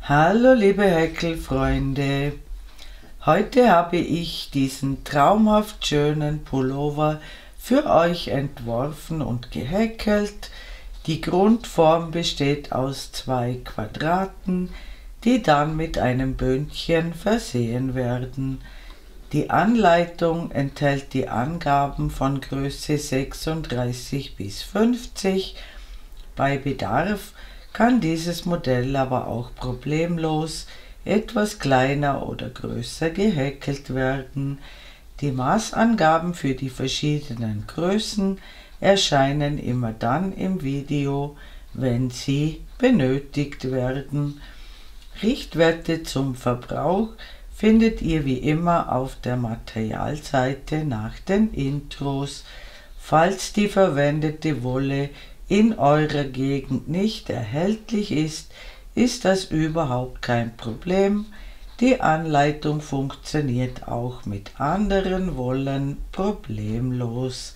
Hallo liebe Häkelfreunde, heute habe ich diesen traumhaft schönen Pullover für euch entworfen und gehäkelt. Die Grundform besteht aus 2 Quadraten, die dann mit einem Bündchen versehen werden. Die Anleitung enthält die Angaben von Größe 36 bis 50. Bei Bedarf kann dieses Modell aber auch problemlos etwas kleiner oder größer gehäkelt werden. Die Maßangaben für die verschiedenen Größen erscheinen immer dann im Video, wenn sie benötigt werden. Richtwerte zum Verbrauch findet ihr wie immer auf der Materialseite nach den Intros. Falls die verwendete Wolle in eurer Gegend nicht erhältlich ist, ist das überhaupt kein Problem. Die Anleitung funktioniert auch mit anderen Wollen problemlos.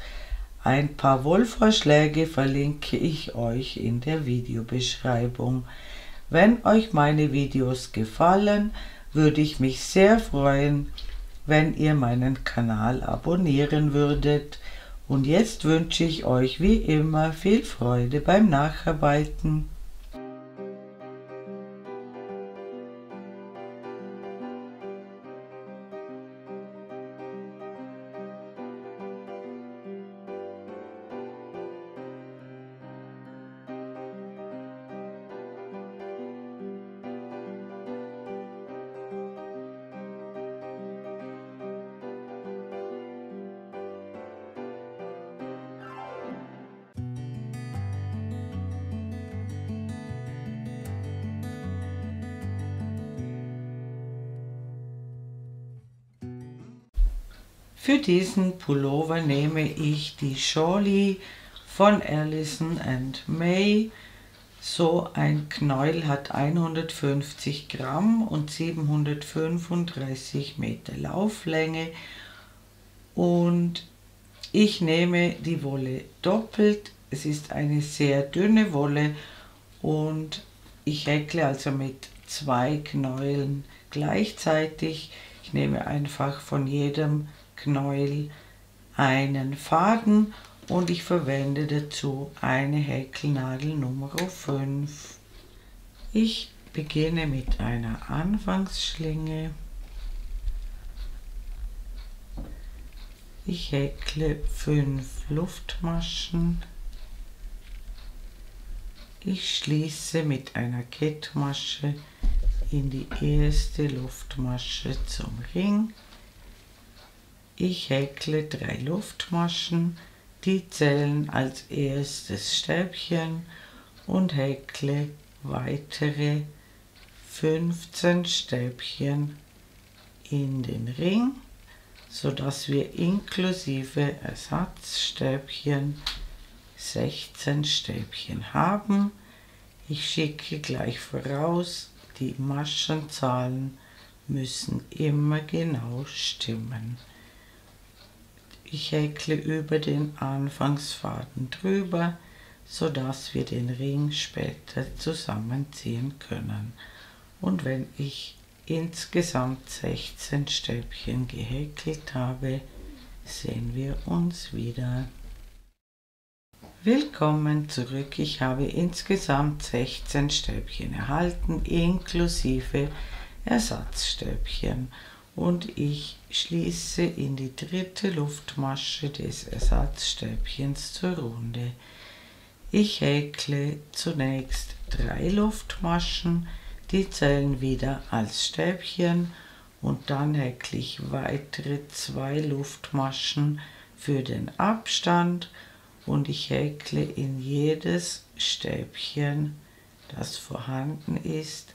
Ein paar Wollvorschläge verlinke ich euch in der Videobeschreibung. Wenn euch meine Videos gefallen, würde ich mich sehr freuen, wenn ihr meinen Kanal abonnieren würdet. Und jetzt wünsche ich euch wie immer viel Freude beim Nacharbeiten. Für diesen Pullover nehme ich die Shawly von Alison & May. So ein Knäuel hat 150 Gramm und 735 Meter Lauflänge. Und ich nehme die Wolle doppelt. Es ist eine sehr dünne Wolle und ich häkle also mit 2 Knäueln gleichzeitig. Ich nehme einfach von jedem Knäuel einen Faden und ich verwende dazu eine Häkelnadel Nummer 5. Ich beginne mit einer Anfangsschlinge. Ich häkle 5 Luftmaschen. Ich schließe mit einer Kettmasche in die erste Luftmasche zum Ring. Ich häkle 3 Luftmaschen, die zählen als erstes Stäbchen und häkle weitere 15 Stäbchen in den Ring, sodass wir inklusive Ersatzstäbchen 16 Stäbchen haben. Ich schicke gleich voraus, die Maschenzahlen müssen immer genau stimmen. Ich häkle über den Anfangsfaden drüber, sodass wir den Ring später zusammenziehen können. Und wenn ich insgesamt 16 Stäbchen gehäkelt habe, sehen wir uns wieder. Willkommen zurück. Ich habe insgesamt 16 Stäbchen erhalten, inklusive Ersatzstäbchen. Und ich schließe in die dritte Luftmasche des Ersatzstäbchens zur Runde. Ich häkle zunächst 3 Luftmaschen, die zählen wieder als Stäbchen, und dann häkle ich weitere 2 Luftmaschen für den Abstand und ich häkle in jedes Stäbchen, das vorhanden ist,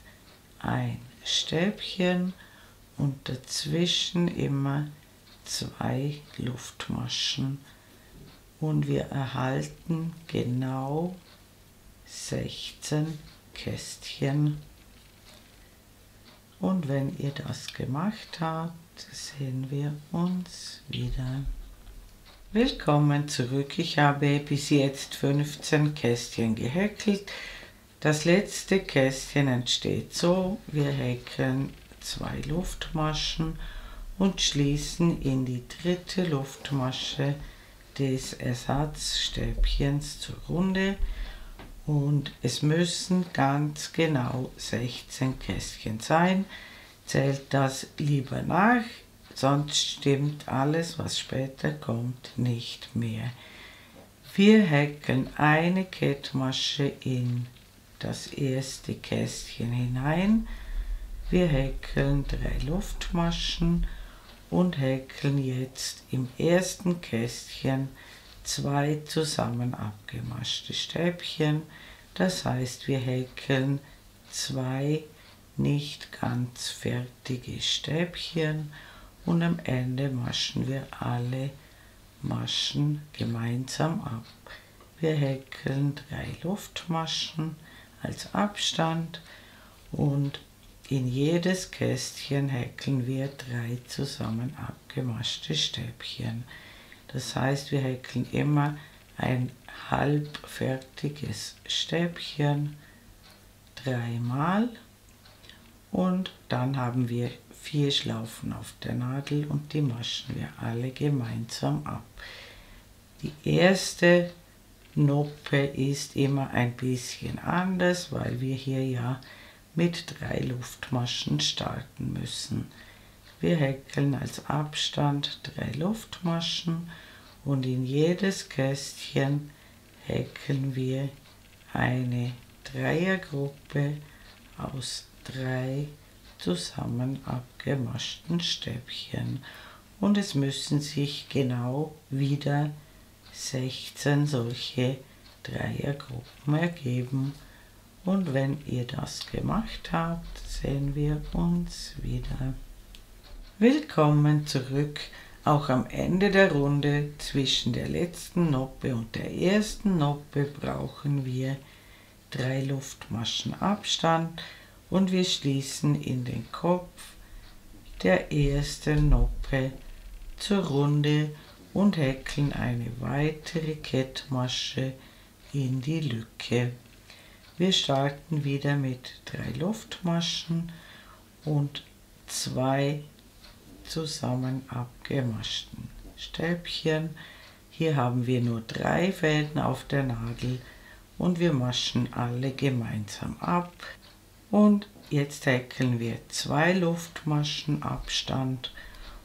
ein Stäbchen und dazwischen immer 2 Luftmaschen und wir erhalten genau 16 Kästchen. Und wenn ihr das gemacht habt, sehen wir uns wieder. Willkommen zurück. Ich habe bis jetzt 15 Kästchen gehäkelt. Das letzte Kästchen entsteht so: wir häkeln 2 Luftmaschen und schließen in die dritte Luftmasche des Ersatzstäbchens zur Runde, und es müssen ganz genau 16 Kästchen sein. Zählt das lieber nach, sonst stimmt alles, was später kommt, nicht mehr. Wir häkeln eine Kettmasche in das erste Kästchen hinein. Wir häkeln 3 Luftmaschen und häkeln jetzt im ersten Kästchen 2 zusammen abgemaschte Stäbchen. Das heißt, wir häkeln 2 nicht ganz fertige Stäbchen und am Ende maschen wir alle Maschen gemeinsam ab. Wir häkeln 3 Luftmaschen als Abstand und in jedes Kästchen häkeln wir 3 zusammen abgemaschte Stäbchen. Das heißt, wir häkeln immer ein halbfertiges Stäbchen 3-mal und dann haben wir 4 Schlaufen auf der Nadel und die maschen wir alle gemeinsam ab. Die erste Noppe ist immer ein bisschen anders, weil wir hier ja mit 3 Luftmaschen starten müssen. Wir häkeln als Abstand 3 Luftmaschen und in jedes Kästchen häkeln wir eine Dreiergruppe aus 3 zusammen abgemaschten Stäbchen, und es müssen sich genau wieder 16 solche Dreiergruppen ergeben. Und wenn ihr das gemacht habt, sehen wir uns wieder. Willkommen zurück. Auch am Ende der Runde zwischen der letzten Noppe und der ersten Noppe brauchen wir 3 Luftmaschen Abstand und wir schließen in den Kopf der ersten Noppe zur Runde und häkeln eine weitere Kettmasche in die Lücke. Wir starten wieder mit 3 Luftmaschen und 2 zusammen abgemaschten Stäbchen. Hier haben wir nur 3 Fäden auf der Nadel und wir maschen alle gemeinsam ab. Und jetzt häkeln wir 2 Luftmaschen Abstand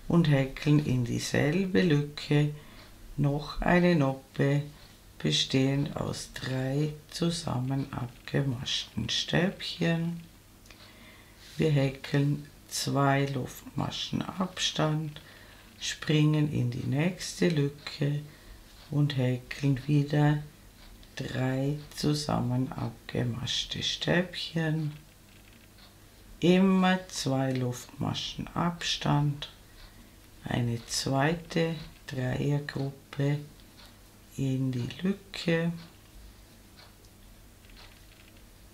und häkeln in dieselbe Lücke noch eine Noppe, bestehend aus 3 zusammen abgemaschten Stäbchen. Wir häkeln 2 Luftmaschen Abstand, springen in die nächste Lücke und häkeln wieder 3 zusammen abgemaschte Stäbchen. Immer 2 Luftmaschen Abstand, eine zweite Dreiergruppe in die Lücke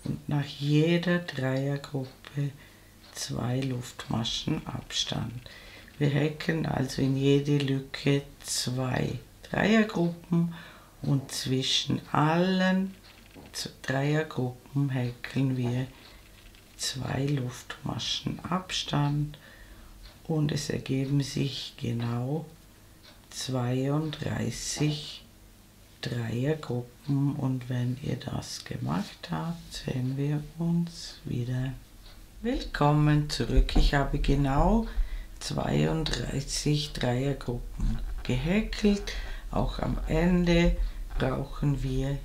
und nach jeder Dreiergruppe 2 Luftmaschen Abstand. Wir häkeln also in jede Lücke 2 Dreiergruppen und zwischen allen Dreiergruppen häkeln wir 2 Luftmaschen Abstand und es ergeben sich genau 32 Dreiergruppen, und wenn ihr das gemacht habt, sehen wir uns wieder. Willkommen zurück. Ich habe genau 32 Dreiergruppen gehäkelt. Auch am Ende brauchen wir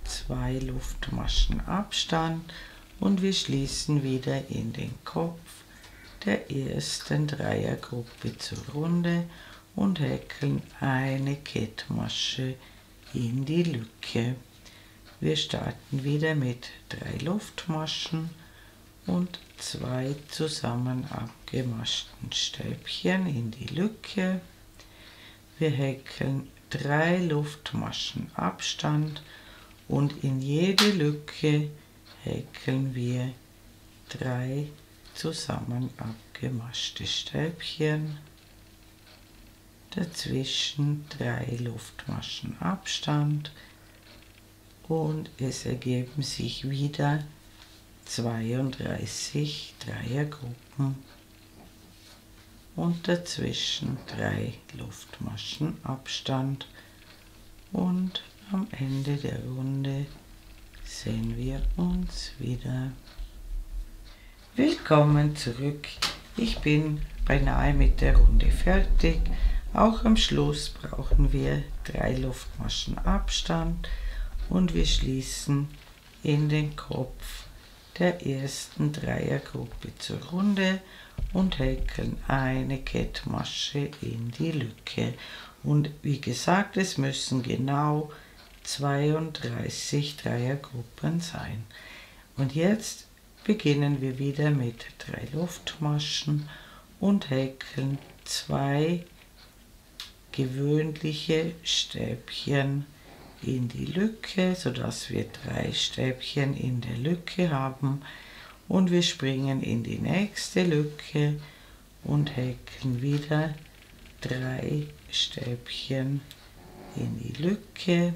2 Luftmaschen Abstand und wir schließen wieder in den Kopf der ersten Dreiergruppe zur Runde und häkeln eine Kettmasche in die Lücke. Wir starten wieder mit 3 Luftmaschen und 2 zusammen abgemaschten Stäbchen in die Lücke. Wir häkeln 3 Luftmaschen Abstand und in jede Lücke häkeln wir 3 zusammen abgemaschte Stäbchen. Dazwischen 3 Luftmaschen Abstand und es ergeben sich wieder 32 Dreiergruppen und dazwischen 3 Luftmaschen Abstand, und am Ende der Runde sehen wir uns wieder. Willkommen zurück. Ich bin beinahe mit der Runde fertig. Auch am Schluss brauchen wir 3 Luftmaschen Abstand und wir schließen in den Kopf der ersten Dreiergruppe zur Runde und häkeln eine Kettmasche in die Lücke. Und wie gesagt, es müssen genau 32 Dreiergruppen sein. Und jetzt beginnen wir wieder mit 3 Luftmaschen und häkeln 2 gewöhnliche Stäbchen in die Lücke, sodass wir 3 Stäbchen in der Lücke haben, und wir springen in die nächste Lücke und häkeln wieder 3 Stäbchen in die Lücke.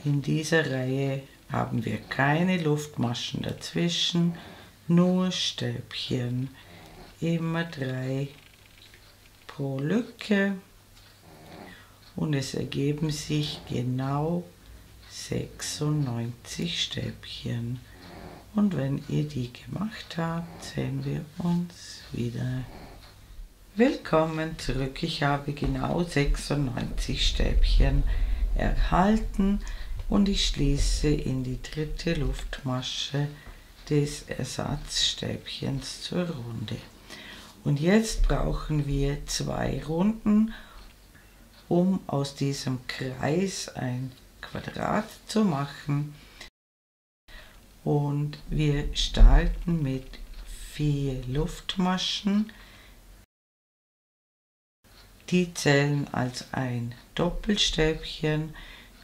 In dieser Reihe haben wir keine Luftmaschen dazwischen, nur Stäbchen, immer 3 pro Lücke, und es ergeben sich genau 96 Stäbchen. Und wenn ihr die gemacht habt, sehen wir uns wieder. Willkommen zurück. Ich habe genau 96 Stäbchen erhalten und ich schließe in die dritte Luftmasche des Ersatzstäbchens zur Runde. Und jetzt brauchen wir 2 Runden, um aus diesem Kreis ein Quadrat zu machen. Und wir starten mit 4 Luftmaschen. Die zählen als ein Doppelstäbchen.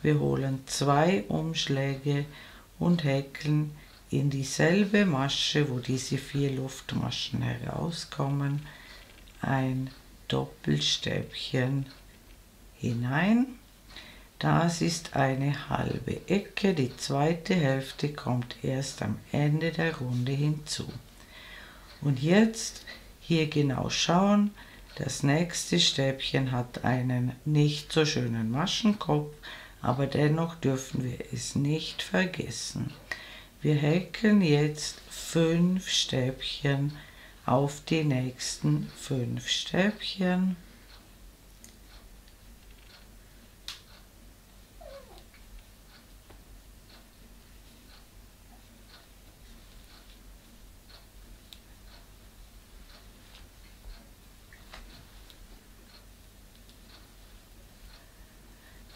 Wir holen 2 Umschläge und häkeln in dieselbe Masche, wo diese 4 Luftmaschen herauskommen, ein Doppelstäbchen hinein. Das ist eine halbe Ecke, die zweite Hälfte kommt erst am Ende der Runde hinzu. Und jetzt hier genau schauen, das nächste Stäbchen hat einen nicht so schönen Maschenkopf, aber dennoch dürfen wir es nicht vergessen. Wir häkeln jetzt 5 Stäbchen auf die nächsten 5 Stäbchen.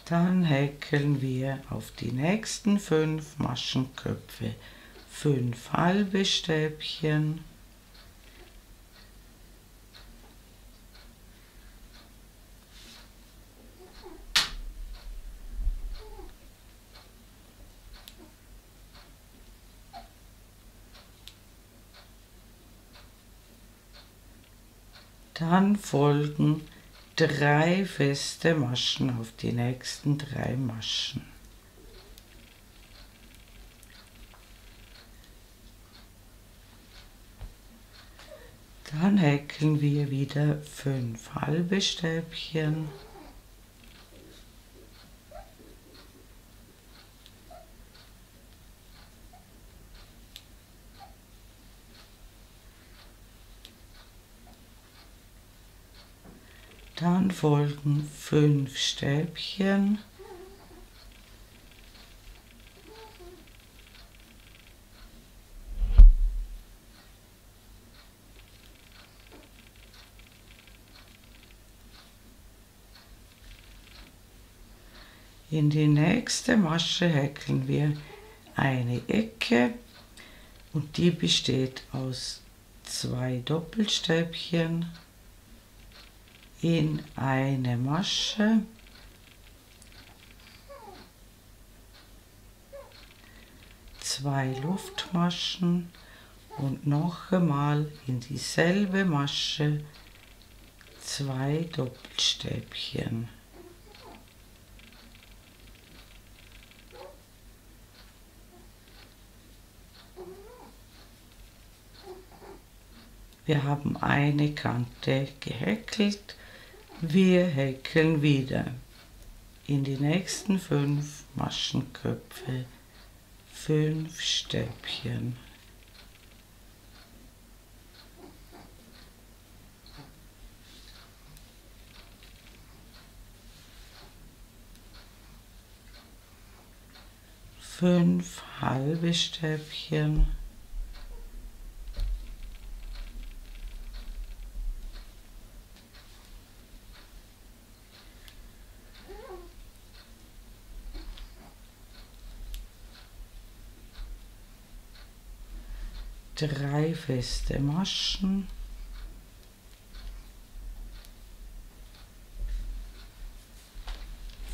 Dann häkeln wir auf die nächsten 5 Maschenköpfe 5 halbe Stäbchen. Dann folgen 3 feste Maschen auf die nächsten 3 Maschen. Dann häkeln wir wieder 5 halbe Stäbchen. Dann folgen 5 Stäbchen. In die nächste Masche häkeln wir eine Ecke und die besteht aus 2 Doppelstäbchen in eine Masche, zwei Luftmaschen und noch einmal in dieselbe Masche 2 Doppelstäbchen. Wir haben eine Kante gehäkelt. Wir häkeln wieder in die nächsten 5 Maschenköpfe 5 Stäbchen. Fünf halbe Stäbchen. Drei feste Maschen.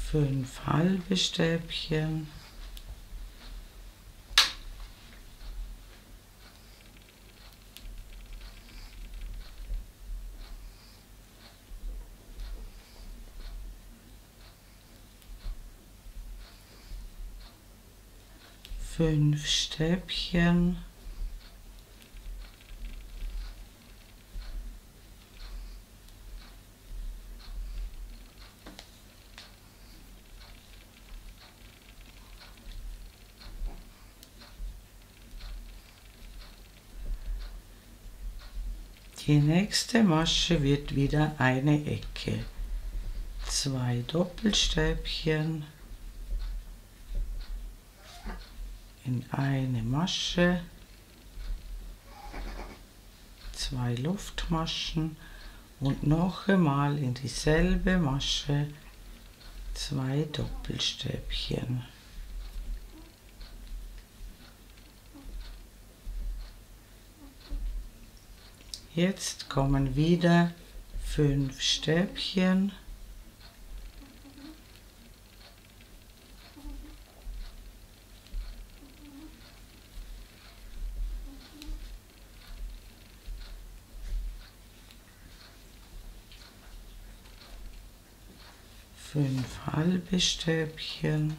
Fünf halbe Stäbchen. Fünf Stäbchen. Die nächste Masche wird wieder eine Ecke. 2 Doppelstäbchen in eine Masche, 2 Luftmaschen und noch einmal in dieselbe Masche 2 Doppelstäbchen. Jetzt kommen wieder 5 Stäbchen. Fünf halbe Stäbchen.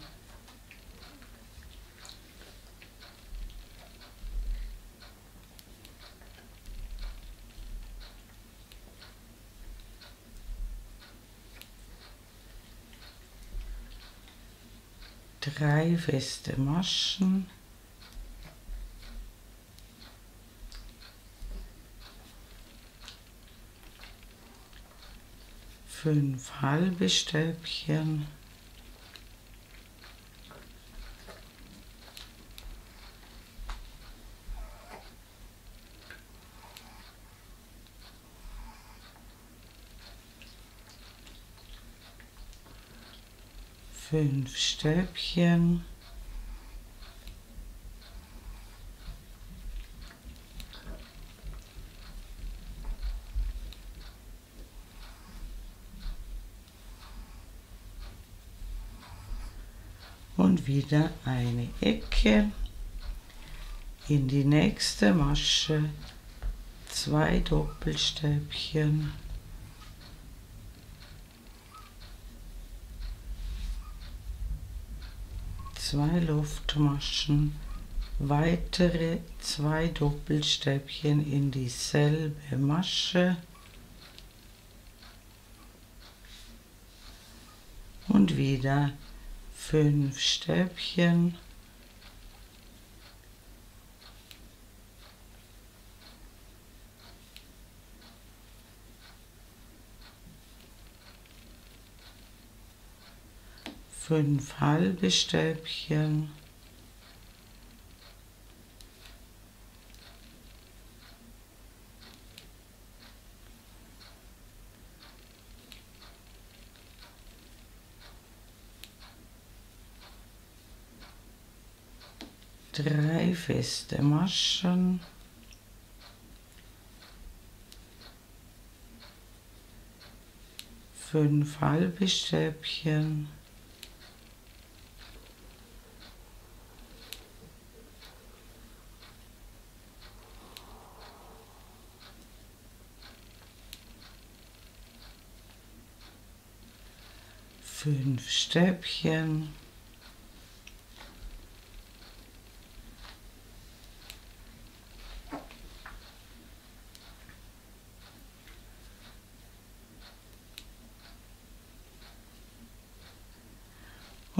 Drei feste Maschen. Fünf halbe Stäbchen. Fünf Stäbchen. Und wieder eine Ecke, in die nächste Masche 2 Doppelstäbchen, zwei Luftmaschen, weitere 2 Doppelstäbchen in dieselbe Masche und wieder 5 Stäbchen, fünf halbe Stäbchen, drei feste Maschen, fünf halbe Stäbchen, fünf Stäbchen,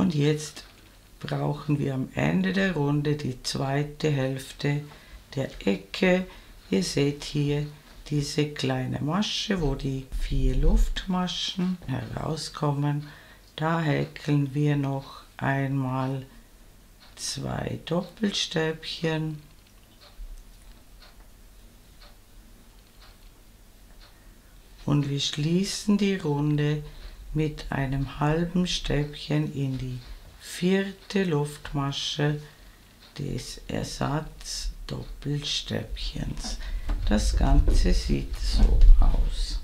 Und jetzt brauchen wir am Ende der Runde die zweite Hälfte der Ecke. Ihr seht hier diese kleine Masche, wo die 4 Luftmaschen herauskommen. Da häkeln wir noch einmal 2 Doppelstäbchen und wir schließen die Runde mit einem halben Stäbchen in die 4. Luftmasche des Ersatzdoppelstäbchens. Das Ganze sieht so aus.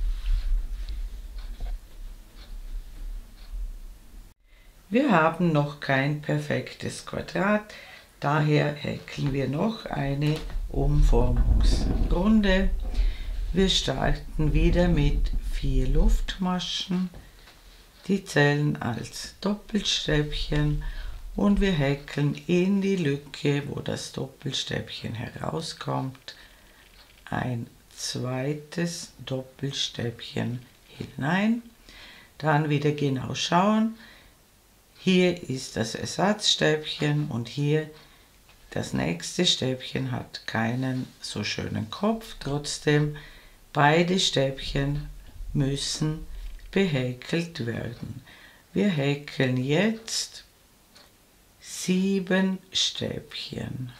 Wir haben noch kein perfektes Quadrat, daher häkeln wir noch eine Umformungsrunde. Wir starten wieder mit 4 Luftmaschen, die zählen als Doppelstäbchen und wir häkeln in die Lücke, wo das Doppelstäbchen herauskommt, ein zweites Doppelstäbchen hinein. Dann wieder genau schauen. Hier ist das Ersatzstäbchen und hier das nächste Stäbchen hat keinen so schönen Kopf. Trotzdem, beide Stäbchen müssen behäkelt werden. Wir häkeln jetzt 7 Stäbchen.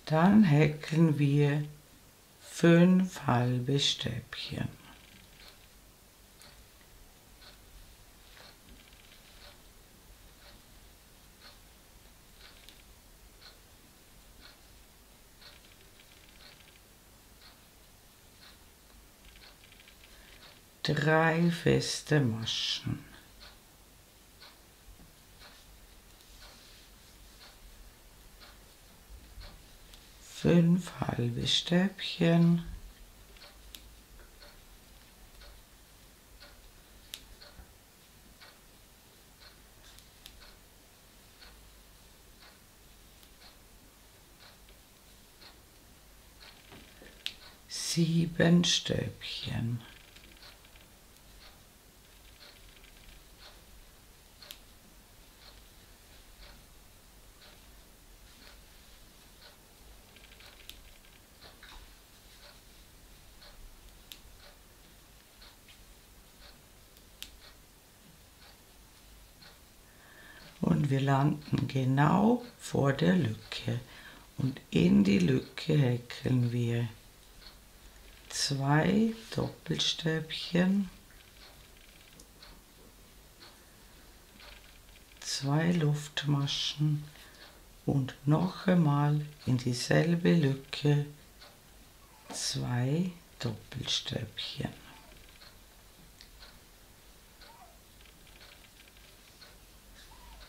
Dann häkeln wir 5 halbe Stäbchen. Drei feste Maschen. Fünf halbe Stäbchen. Sieben Stäbchen. Und wir landen genau vor der Lücke und in die Lücke häkeln wir 2 Doppelstäbchen, 2 Luftmaschen und noch einmal in dieselbe Lücke 2 Doppelstäbchen.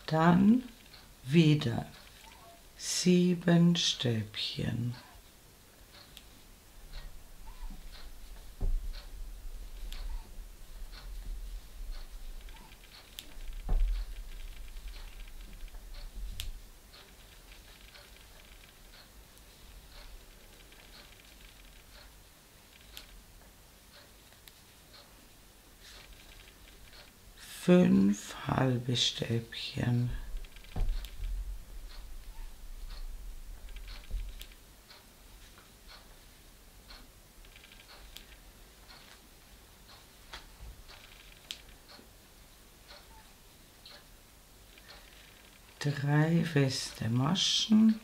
Dann wieder 7 Stäbchen. Fünf halbe Stäbchen. Drei feste Maschen.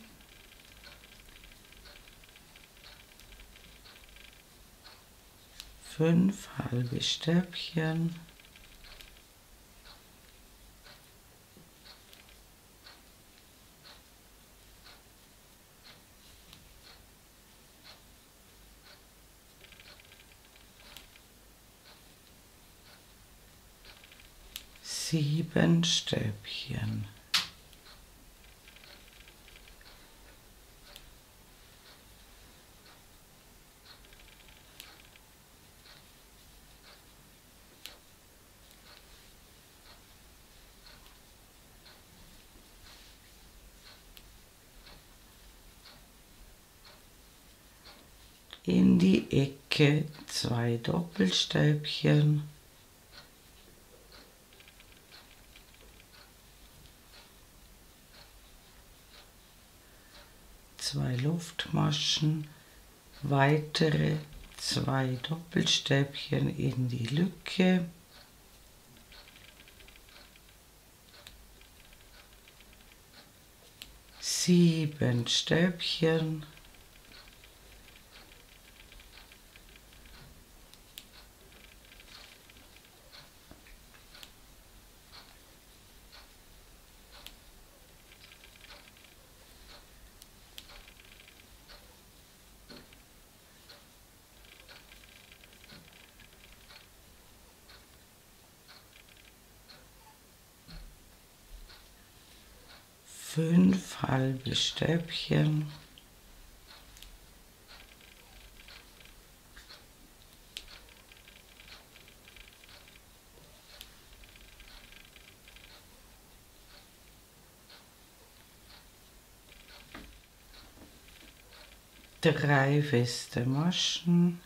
Fünf halbe Stäbchen. Sieben Stäbchen. in die Ecke 2 Doppelstäbchen, zwei Luftmaschen, weitere 2 Doppelstäbchen in die Lücke, sieben Stäbchen, fünf halbe Stäbchen, drei feste Maschen,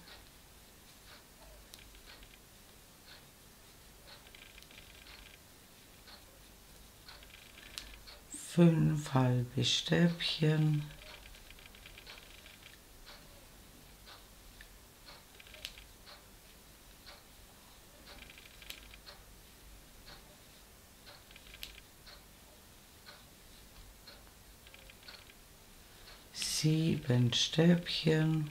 fünf halbe Stäbchen, sieben Stäbchen,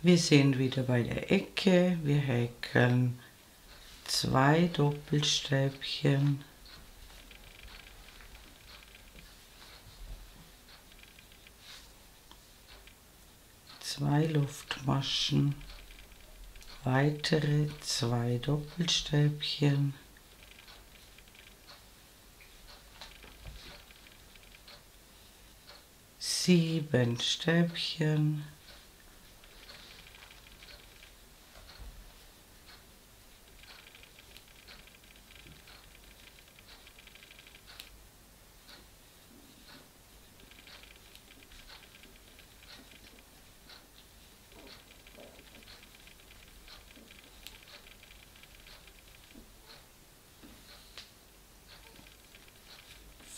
wir sind wieder bei der Ecke, wir häkeln 2 Doppelstäbchen, zwei Luftmaschen, weitere 2 Doppelstäbchen, sieben Stäbchen,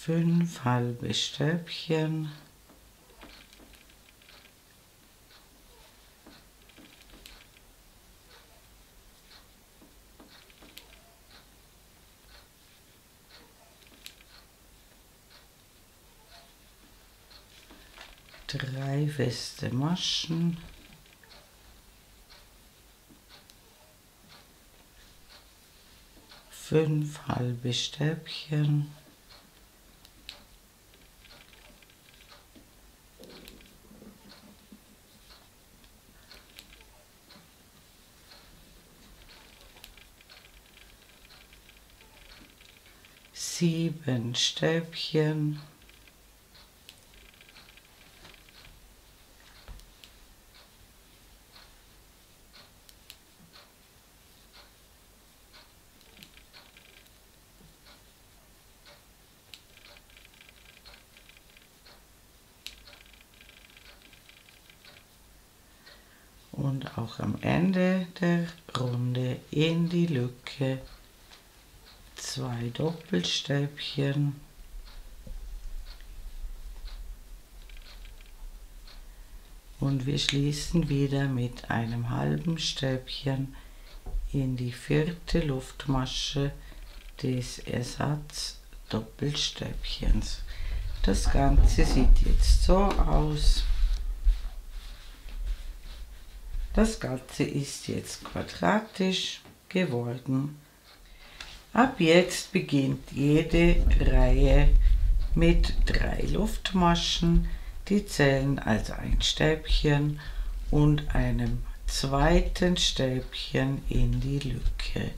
fünf halbe Stäbchen, drei feste Maschen, fünf halbe Stäbchen, sieben Stäbchen, und auch am Ende der Runde in die Lücke 2 Doppelstäbchen, und wir schließen wieder mit einem halben Stäbchen in die vierte Luftmasche des Ersatzdoppelstäbchens. Das Ganze sieht jetzt so aus. Das Ganze ist jetzt quadratisch geworden. Ab jetzt beginnt jede Reihe mit 3 Luftmaschen, die zählen also ein Stäbchen und einem zweiten Stäbchen in die Lücke.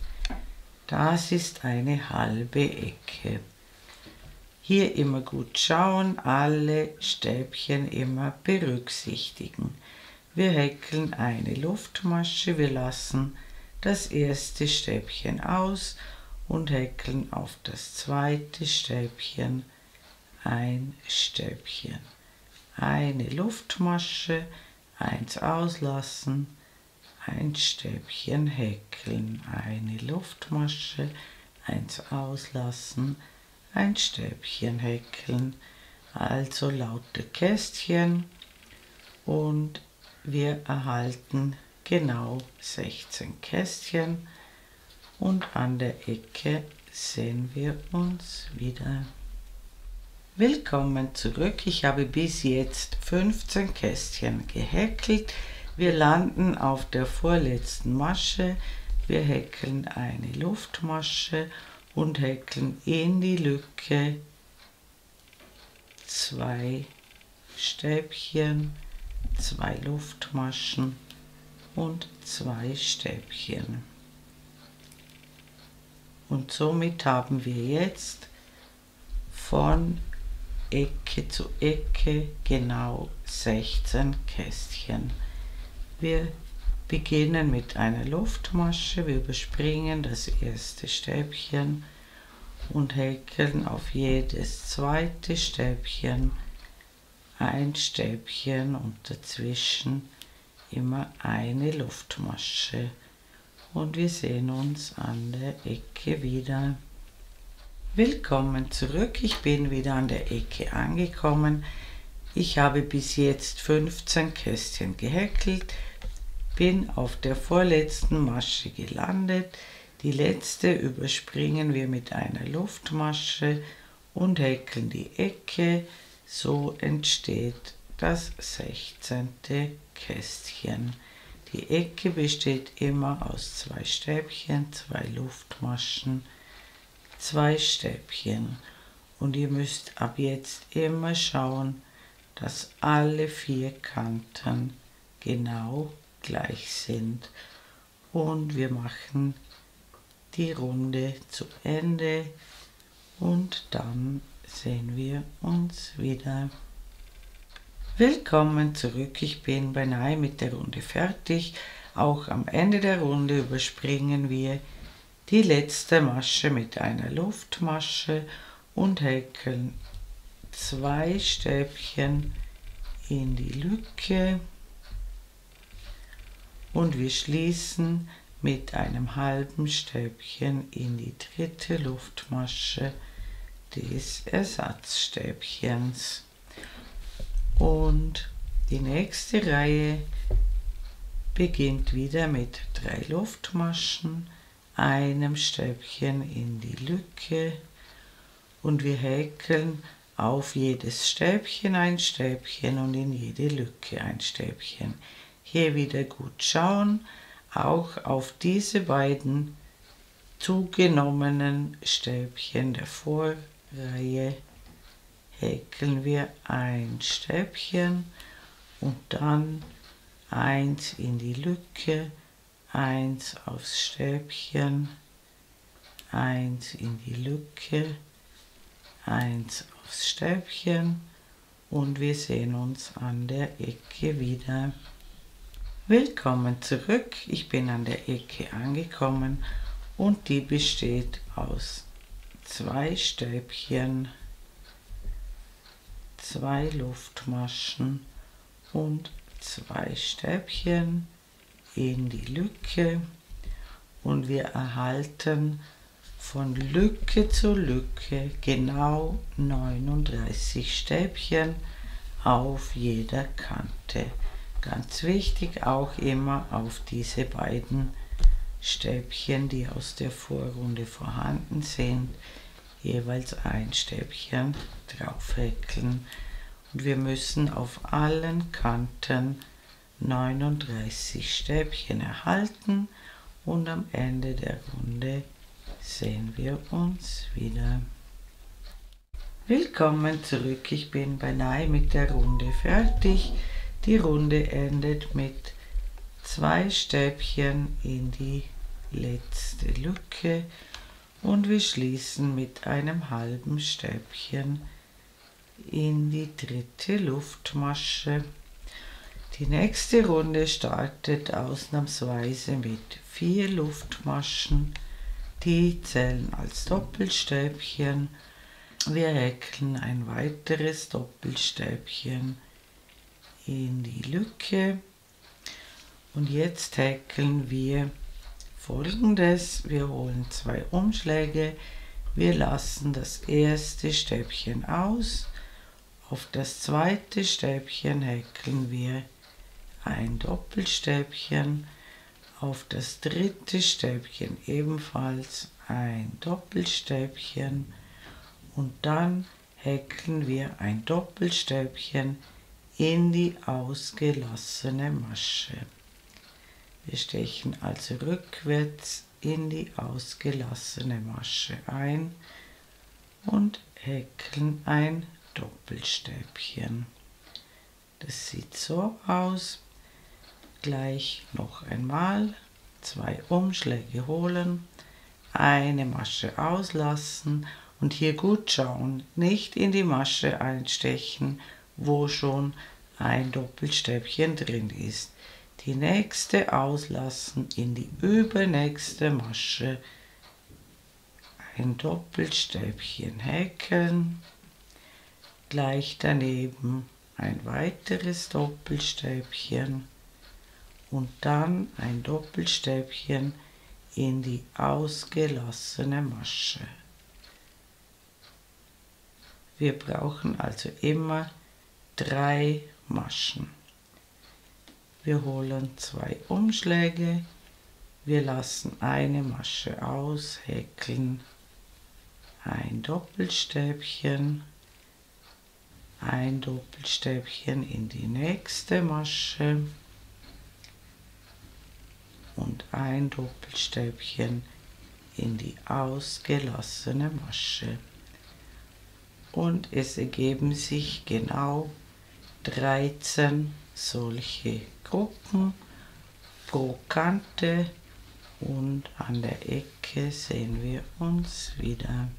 Das ist eine halbe Ecke. Hier immer gut schauen, alle Stäbchen immer berücksichtigen. Wir häkeln eine Luftmasche, wir lassen das erste Stäbchen aus und häkeln auf das zweite Stäbchen ein Stäbchen. Eine Luftmasche, eins auslassen, ein Stäbchen häkeln, eine Luftmasche, eins auslassen, ein Stäbchen häkeln, also lauter Kästchen, und wir erhalten genau 16 Kästchen und an der Ecke sehen wir uns wieder. Willkommen zurück, ich habe bis jetzt 15 Kästchen gehäkelt. Wir landen auf der vorletzten Masche, wir häkeln eine Luftmasche und häkeln in die Lücke 2 Stäbchen, 2 Luftmaschen und 2 Stäbchen. Und somit haben wir jetzt von Ecke zu Ecke genau 16 Kästchen. Wir beginnen mit einer Luftmasche, wir überspringen das erste Stäbchen und häkeln auf jedes zweite Stäbchen ein Stäbchen und dazwischen immer eine Luftmasche. Und wir sehen uns an der Ecke wieder. Willkommen zurück, ich bin wieder an der Ecke angekommen. Ich habe bis jetzt 15 Kästchen gehäkelt, bin auf der vorletzten Masche gelandet. Die letzte überspringen wir mit einer Luftmasche und häkeln die Ecke. So entsteht das 16. Kästchen. Die Ecke besteht immer aus 2 Stäbchen, 2 Luftmaschen, 2 Stäbchen. Und ihr müsst ab jetzt immer schauen, dass alle 4 Kanten genau gleich sind. Und wir machen die Runde zu Ende und dann sehen wir uns wieder. Willkommen zurück, ich bin beinahe mit der Runde fertig. Auch am Ende der Runde überspringen wir die letzte Masche mit einer Luftmasche und häkeln 2 Stäbchen in die Lücke und wir schließen mit einem halben Stäbchen in die dritte Luftmasche des Ersatzstäbchens. Und die nächste Reihe beginnt wieder mit 3 Luftmaschen, einem Stäbchen in die Lücke und wir häkeln auf jedes Stäbchen ein Stäbchen und in jede Lücke ein Stäbchen. Hier wieder gut schauen, auch auf diese beiden zugenommenen Stäbchen der Vorreihe häkeln wir ein Stäbchen und dann eins in die Lücke, eins aufs Stäbchen, eins in die Lücke, eins aufs Stäbchen und wir sehen uns an der Ecke wieder. Willkommen zurück, ich bin an der Ecke angekommen und die besteht aus 2 Stäbchen, 2 Luftmaschen und 2 Stäbchen in die Lücke und wir erhalten von Lücke zu Lücke genau 39 Stäbchen auf jeder Kante. Ganz wichtig auch immer auf diese beiden Stäbchen, die aus der Vorrunde vorhanden sind, jeweils ein Stäbchen drauf häkeln. Und wir müssen auf allen Kanten 39 Stäbchen erhalten und am Ende der Runde sehen wir uns wieder. Willkommen zurück, ich bin beinahe mit der Runde fertig. Die Runde endet mit 2 Stäbchen in die letzte Lücke und wir schließen mit einem halben Stäbchen in die dritte Luftmasche. Die nächste Runde startet ausnahmsweise mit 4 Luftmaschen, die zählen als Doppelstäbchen. Wir häkeln ein weiteres Doppelstäbchen in die Lücke und jetzt häkeln wir Folgendes: Wir holen 2 Umschläge, wir lassen das erste Stäbchen aus, auf das zweite Stäbchen häkeln wir ein Doppelstäbchen, auf das dritte Stäbchen ebenfalls ein Doppelstäbchen und dann häkeln wir ein Doppelstäbchen in die ausgelassene Masche. Wir stechen also rückwärts in die ausgelassene Masche ein und häkeln ein Doppelstäbchen. Das sieht so aus. Gleich noch einmal 2 Umschläge holen, eine Masche auslassen und hier gut schauen, nicht in die Masche einstechen, wo schon ein Doppelstäbchen drin ist. Die nächste auslassen, in die übernächste Masche ein Doppelstäbchen häkeln, gleich daneben ein weiteres Doppelstäbchen und dann ein Doppelstäbchen in die ausgelassene Masche. Wir brauchen also immer 3 Maschen. Wir holen 2 Umschläge, wir lassen eine Masche aus, häkeln ein Doppelstäbchen in die nächste Masche und ein Doppelstäbchen in die ausgelassene Masche. Und es ergeben sich genau 13 solche Gruppen pro Kante und an der Ecke sehen wir uns wieder.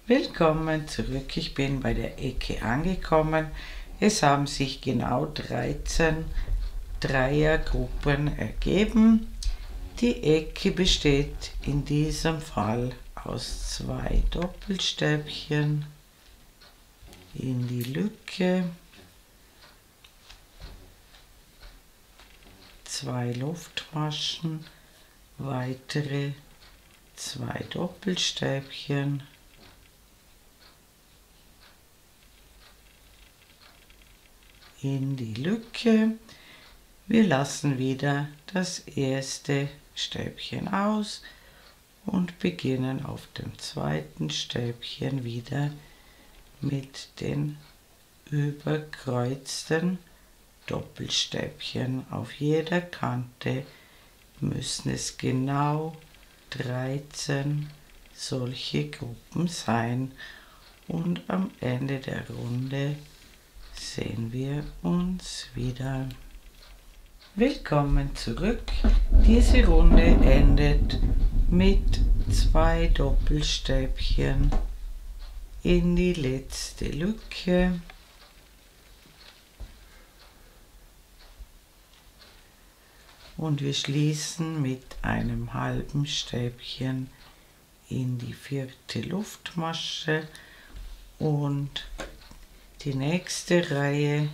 Willkommen zurück, ich bin bei der Ecke angekommen. Es haben sich genau 13 Dreiergruppen ergeben. Die Ecke besteht in diesem Fall aus 2 Doppelstäbchen in die Lücke, 2 Luftmaschen, weitere 2 Doppelstäbchen in die Lücke. Wir lassen wieder das erste Stäbchen aus und beginnen auf dem zweiten Stäbchen wieder mit den überkreuzten Doppelstäbchen. Auf jeder Kante müssen es genau 13 solche Gruppen sein und am Ende der Runde sehen wir uns wieder. Willkommen zurück. Diese Runde endet mit 2 Doppelstäbchen in die letzte Lücke und wir schließen mit einem halben Stäbchen in die 4. Luftmasche und die nächste Reihe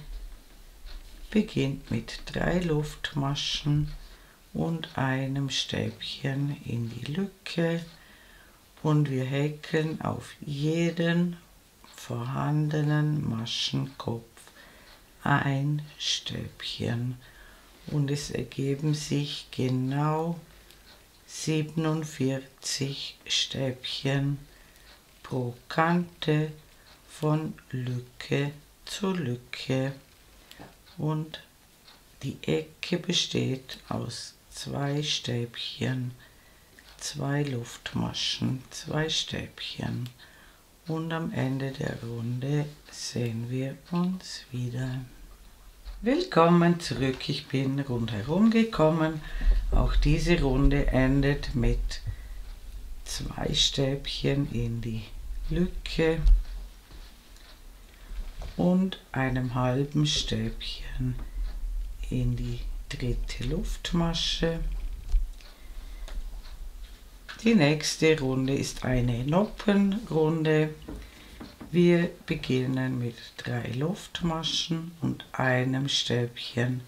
beginnt mit 3 Luftmaschen und einem Stäbchen in die Lücke und wir häkeln auf jeden vorhandenen Maschenkopf ein Stäbchen und es ergeben sich genau 47 Stäbchen pro Kante von Lücke zu Lücke und die Ecke besteht aus 2 Stäbchen, 2 Luftmaschen, 2 Stäbchen und am Ende der Runde sehen wir uns wieder. Willkommen zurück, ich bin rundherum gekommen. Auch diese Runde endet mit 2 Stäbchen in die Lücke und einem halben Stäbchen in die dritte Luftmasche. Die nächste Runde ist eine Noppenrunde. Wir beginnen mit 3 Luftmaschen und einem Stäbchen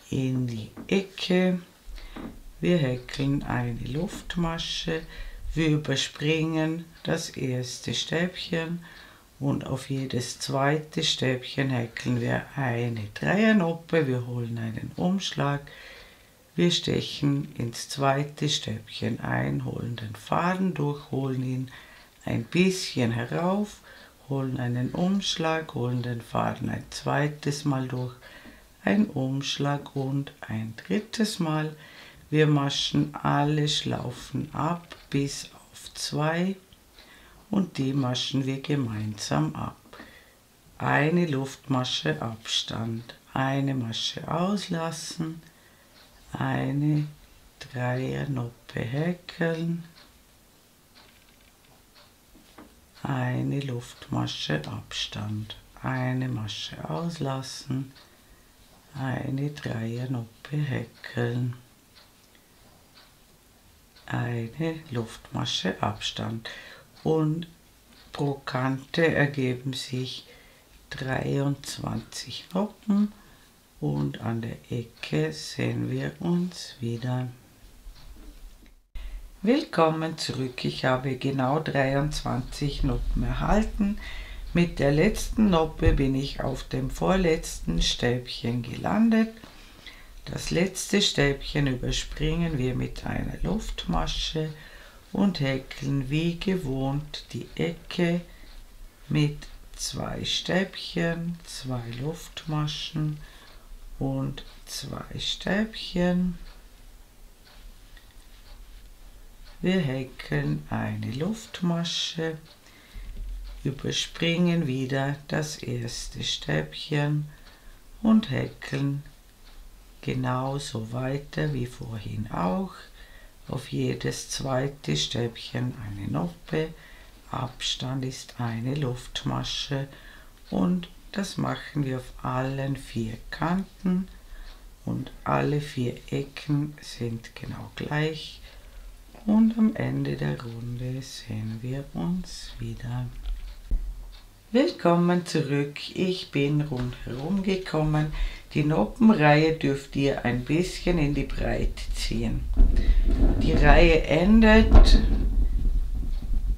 in die Ecke. Wir häkeln eine Luftmasche, wir überspringen das erste Stäbchen und auf jedes zweite Stäbchen häkeln wir eine Dreiernoppe. Wir holen einen Umschlag, wir stechen ins zweite Stäbchen ein, holen den Faden durch, holen ihn ein bisschen herauf, holen einen Umschlag, holen den Faden ein zweites Mal durch, ein Umschlag und ein drittes Mal. Wir maschen alle Schlaufen ab bis auf 2 und die maschen wir gemeinsam ab. Eine Luftmasche Abstand, eine Masche auslassen, eine Dreiernoppe häkeln, eine Luftmasche Abstand, eine Masche auslassen, eine Dreiernoppe häkeln, eine Luftmasche Abstand und pro Kante ergeben sich 23 Noppen und an der Ecke sehen wir uns wieder. Willkommen zurück, ich habe genau 23 Noppen erhalten. Mit der letzten Noppe bin ich auf dem vorletzten Stäbchen gelandet. Das letzte Stäbchen überspringen wir mit einer Luftmasche und häkeln wie gewohnt die Ecke mit 2 Stäbchen, 2 Luftmaschen und 2 Stäbchen. Wir häkeln eine Luftmasche, überspringen wieder das erste Stäbchen und häkeln genauso weiter wie vorhin auch. Auf jedes zweite Stäbchen eine Noppe, Abstand ist eine Luftmasche und das machen wir auf allen 4 Kanten und alle 4 Ecken sind genau gleich und am Ende der Runde sehen wir uns wieder. Willkommen zurück, ich bin rundherum gekommen. Die Noppenreihe dürft ihr ein bisschen in die Breite ziehen. Die Reihe endet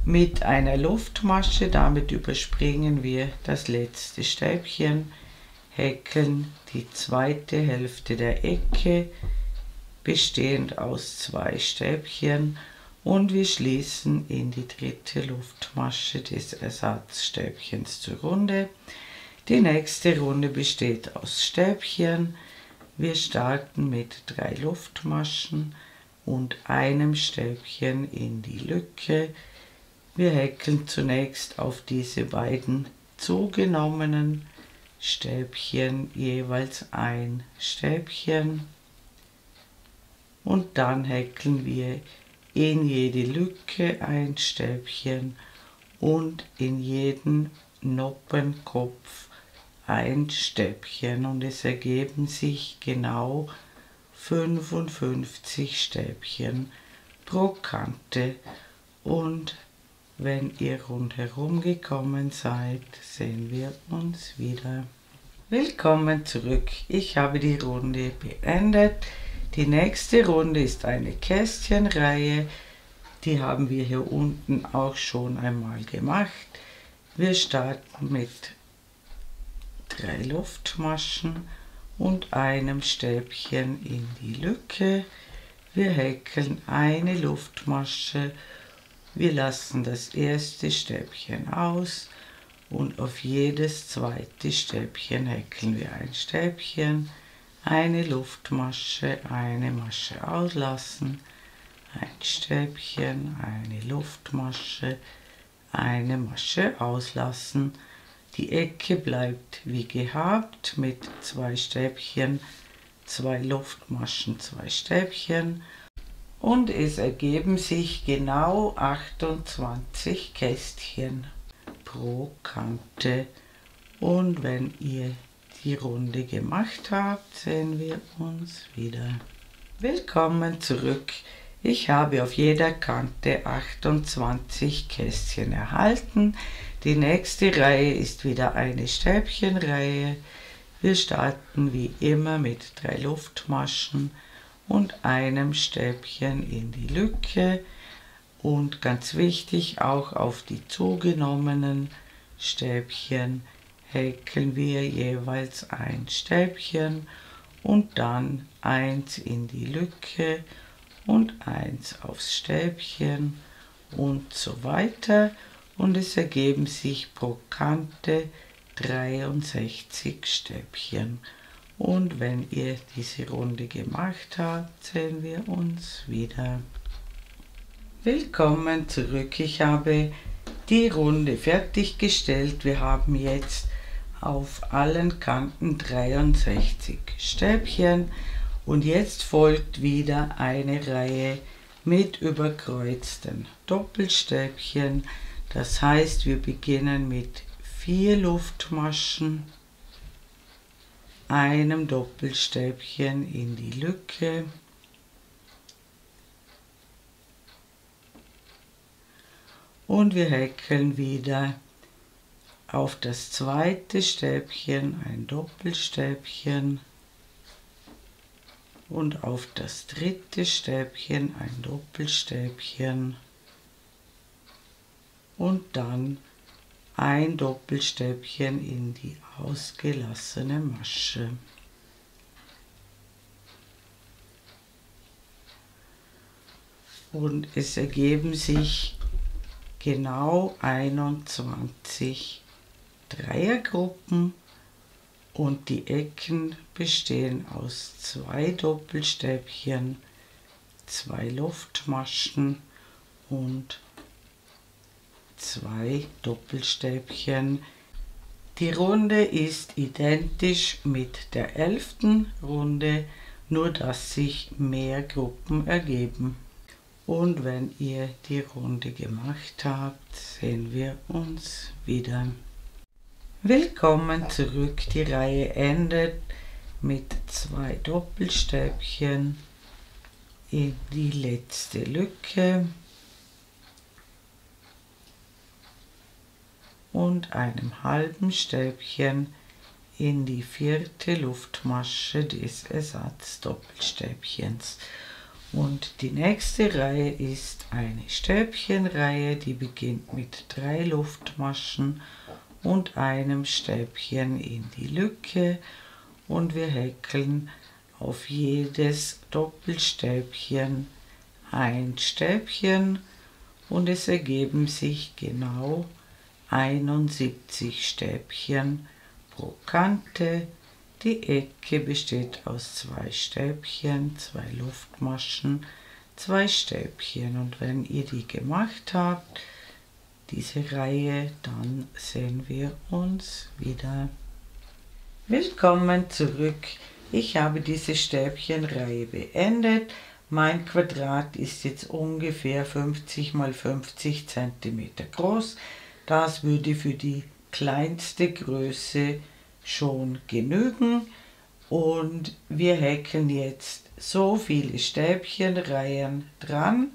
mit einer Luftmasche, damit überspringen wir das letzte Stäbchen, häkeln die zweite Hälfte der Ecke, bestehend aus 2 Stäbchen und wir schließen in die dritte Luftmasche des Ersatzstäbchens zur Runde. Die nächste Runde besteht aus Stäbchen. Wir starten mit 3 Luftmaschen und einem Stäbchen in die Lücke. Wir häkeln zunächst auf diese beiden zugenommenen Stäbchen jeweils ein Stäbchen und dann häkeln wir in jede Lücke ein Stäbchen und in jeden Noppenkopf ein Stäbchen und es ergeben sich genau 55 Stäbchen pro Kante und wenn ihr rundherum gekommen seid, sehen wir uns wieder. Willkommen zurück, ich habe die Runde beendet. Die nächste Runde ist eine Kästchenreihe, die haben wir hier unten auch schon einmal gemacht. Wir starten mit 3 Luftmaschen und einem Stäbchen in die Lücke. Wir häkeln eine Luftmasche, wir lassen das erste Stäbchen aus und auf jedes zweite Stäbchen häkeln wir ein Stäbchen, eine Luftmasche, eine Masche auslassen, ein Stäbchen, eine Luftmasche, eine Masche auslassen. Die Ecke bleibt wie gehabt mit 2 Stäbchen, 2 Luftmaschen, 2 Stäbchen und es ergeben sich genau 28 Kästchen pro Kante. Und wenn ihr die Runde gemacht habt, sehen wir uns wieder. Willkommen zurück. Ich habe auf jeder Kante 28 Kästchen erhalten. Die nächste Reihe ist wieder eine Stäbchenreihe. Wir starten wie immer mit 3 Luftmaschen und einem Stäbchen in die Lücke. Und ganz wichtig, auch auf die zugenommenen Stäbchen häkeln wir jeweils ein Stäbchen und dann eins in die Lücke und eins aufs Stäbchen und so weiter. Und es ergeben sich pro Kante 63 Stäbchen. Und wenn ihr diese Runde gemacht habt, sehen wir uns wieder. Willkommen zurück. Ich habe die Runde fertiggestellt. Wir haben jetzt auf allen Kanten 63 Stäbchen und jetzt folgt wieder eine Reihe mit überkreuzten Doppelstäbchen. Das heißt, wir beginnen mit 4 Luftmaschen, einem Doppelstäbchen in die Lücke und wir häkeln wieder auf das zweite Stäbchen ein Doppelstäbchen und auf das dritte Stäbchen ein Doppelstäbchen und dann ein Doppelstäbchen in die ausgelassene Masche. Und es ergeben sich genau 21 Dreiergruppen und die Ecken bestehen aus 2 Doppelstäbchen, 2 Luftmaschen und 2 Doppelstäbchen. Die Runde ist identisch mit der 11. Runde, nur dass sich mehr Gruppen ergeben. Und wenn ihr die Runde gemacht habt, sehen wir uns wieder. Willkommen zurück. Die Reihe endet mit 2 Doppelstäbchen in die letzte Lücke und einem halben Stäbchen in die 4. Luftmasche des Ersatzdoppelstäbchens. Und die nächste Reihe ist eine Stäbchenreihe, die beginnt mit 3 Luftmaschen und einem Stäbchen in die Lücke und wir häkeln auf jedes Doppelstäbchen ein Stäbchen und es ergeben sich genau 71 Stäbchen pro Kante. Die Ecke besteht aus 2 Stäbchen, 2 Luftmaschen, 2 Stäbchen und wenn ihr die gemacht habt, diese Reihe, dann sehen wir uns wieder. Willkommen zurück. Ich habe diese Stäbchenreihe beendet. Mein Quadrat ist jetzt ungefähr 50 x 50 cm groß. Das würde für die kleinste Größe schon genügen. Und wir häkeln jetzt so viele Stäbchenreihen dran,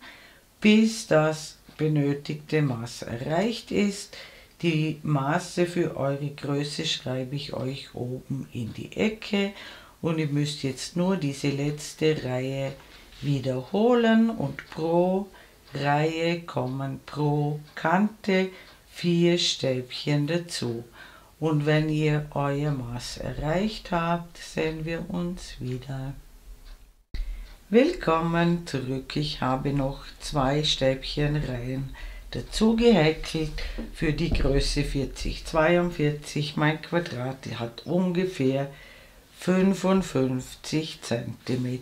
bis das benötigte Maß erreicht ist. Die Maße für eure Größe schreibe ich euch oben in die Ecke und ihr müsst jetzt nur diese letzte Reihe wiederholen und pro Reihe kommen pro Kante 4 Stäbchen dazu. Und wenn ihr euer Maß erreicht habt, sehen wir uns wieder. Willkommen zurück. Ich habe noch 2 Stäbchenreihen dazu gehäkelt für die Größe 40×42. Mein Quadrat hat ungefähr 55 cm.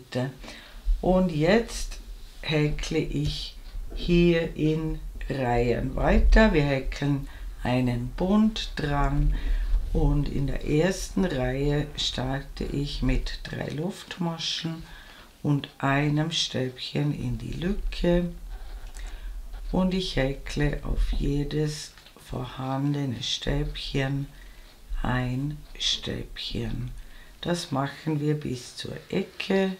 Und jetzt häkle ich hier in Reihen weiter. Wir häkeln einen Bund dran und in der ersten Reihe starte ich mit 3 Luftmaschen und einem Stäbchen in die Lücke und ich häkle auf jedes vorhandene Stäbchen ein Stäbchen. Das machen wir bis zur Ecke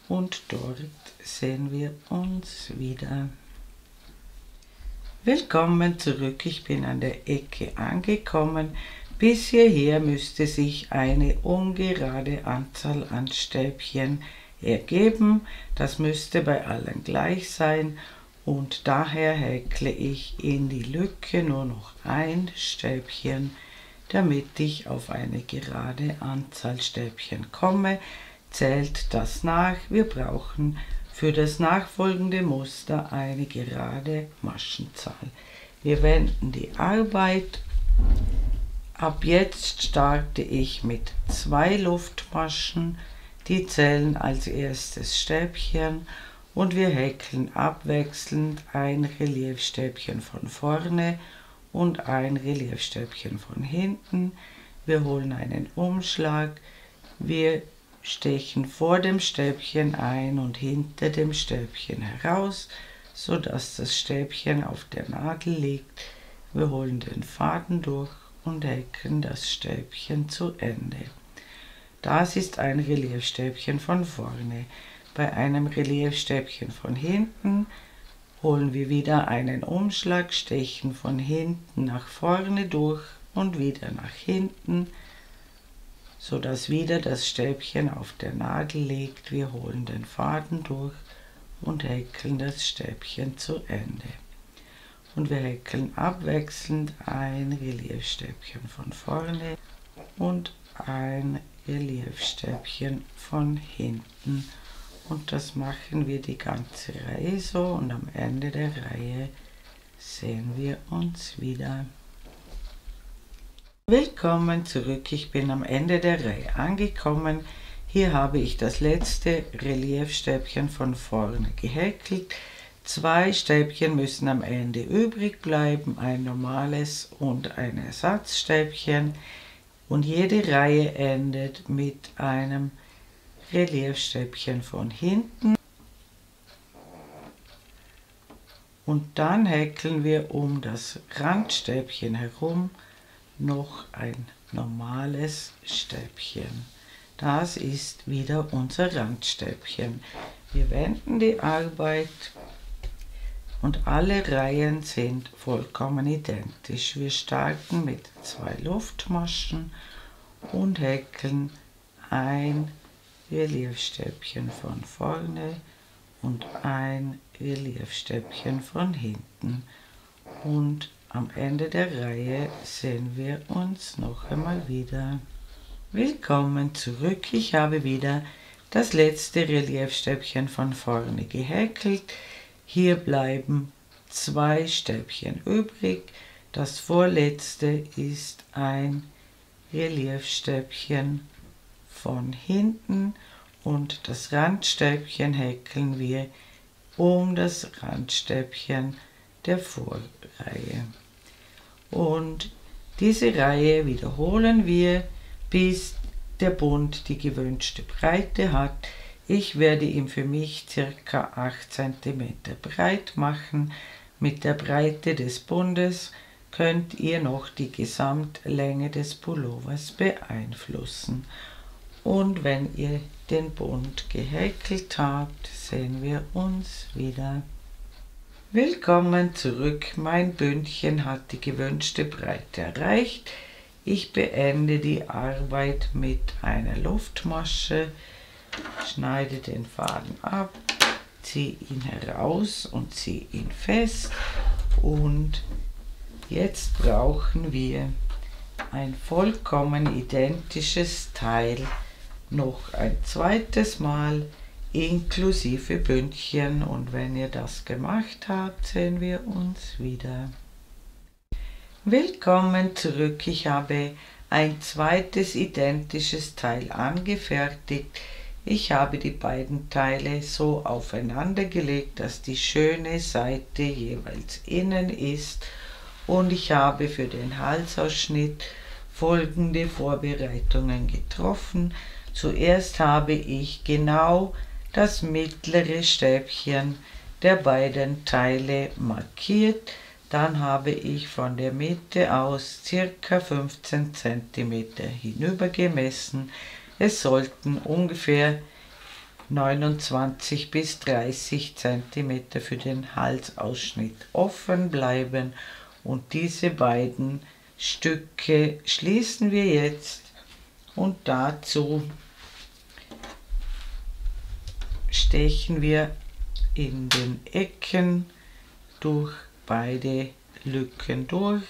und dort sehen wir uns wieder. Willkommen zurück, ich bin an der Ecke angekommen. Bis hierher müsste sich eine ungerade Anzahl an Stäbchen ergeben. Das müsste bei allen gleich sein und daher häkle ich in die Lücke nur noch ein Stäbchen, damit ich auf eine gerade Anzahl Stäbchen komme. Zählt das nach. Wir brauchen für das nachfolgende Muster eine gerade Maschenzahl. Wir wenden die Arbeit. Ab jetzt starte ich mit 2 Luftmaschen, die zählen als erstes Stäbchen und wir häkeln abwechselnd ein Reliefstäbchen von vorne und ein Reliefstäbchen von hinten. Wir holen einen Umschlag, wir stechen vor dem Stäbchen ein und hinter dem Stäbchen heraus, so dass das Stäbchen auf der Nadel liegt. Wir holen den Faden durch und häkeln das Stäbchen zu Ende. Das ist ein Reliefstäbchen von vorne. Bei einem Reliefstäbchen von hinten holen wir wieder einen Umschlag, stechen von hinten nach vorne durch und wieder nach hinten, so dass wieder das Stäbchen auf der Nadel liegt. Wir holen den Faden durch und häkeln das Stäbchen zu Ende. Und wir häkeln abwechselnd ein Reliefstäbchen von vorne und ein Reliefstäbchen von hinten. Und das machen wir die ganze Reihe so und am Ende der Reihe sehen wir uns wieder. Willkommen zurück, ich bin am Ende der Reihe angekommen. Hier habe ich das letzte Reliefstäbchen von vorne gehäkelt. 2 Stäbchen müssen am Ende übrig bleiben, ein normales und ein Ersatzstäbchen. Und jede Reihe endet mit einem Reliefstäbchen von hinten. Und dann häkeln wir um das Randstäbchen herum noch ein normales Stäbchen. Das ist wieder unser Randstäbchen. Wir wenden die Arbeit und alle Reihen sind vollkommen identisch. Wir starten mit 2 Luftmaschen und häkeln ein Reliefstäbchen von vorne und ein Reliefstäbchen von hinten. Und am Ende der Reihe sehen wir uns noch einmal wieder. Willkommen zurück, ich habe wieder das letzte Reliefstäbchen von vorne gehäkelt. Hier bleiben 2 Stäbchen übrig. Das vorletzte ist ein Reliefstäbchen von hinten und das Randstäbchen häkeln wir um das Randstäbchen der Vorreihe. Und diese Reihe wiederholen wir, bis der Bund die gewünschte Breite hat. Ich werde ihn für mich ca. 8 cm breit machen. Mit der Breite des Bundes könnt ihr noch die Gesamtlänge des Pullovers beeinflussen. Und wenn ihr den Bund gehäkelt habt, sehen wir uns wieder. Willkommen zurück, mein Bündchen hat die gewünschte Breite erreicht. Ich beende die Arbeit mit einer Luftmasche, schneide den Faden ab, ziehe ihn heraus und ziehe ihn fest. Und jetzt brauchen wir ein vollkommen identisches Teil noch ein zweites Mal inklusive Bündchen, und wenn ihr das gemacht habt, sehen wir uns wieder. Willkommen zurück, ich habe ein zweites identisches Teil angefertigt. Ich habe die beiden Teile so aufeinander gelegt, dass die schöne Seite jeweils innen ist, und ich habe für den Halsausschnitt folgende Vorbereitungen getroffen. Zuerst habe ich genau das mittlere Stäbchen der beiden Teile markiert. Dann habe ich von der Mitte aus ca. 15 cm hinüber gemessen. Es sollten ungefähr 29 bis 30 cm für den Halsausschnitt offen bleiben. Und diese beiden Stücke schließen wir jetzt und dazu stechen wir in den Ecken durch beide Lücken durch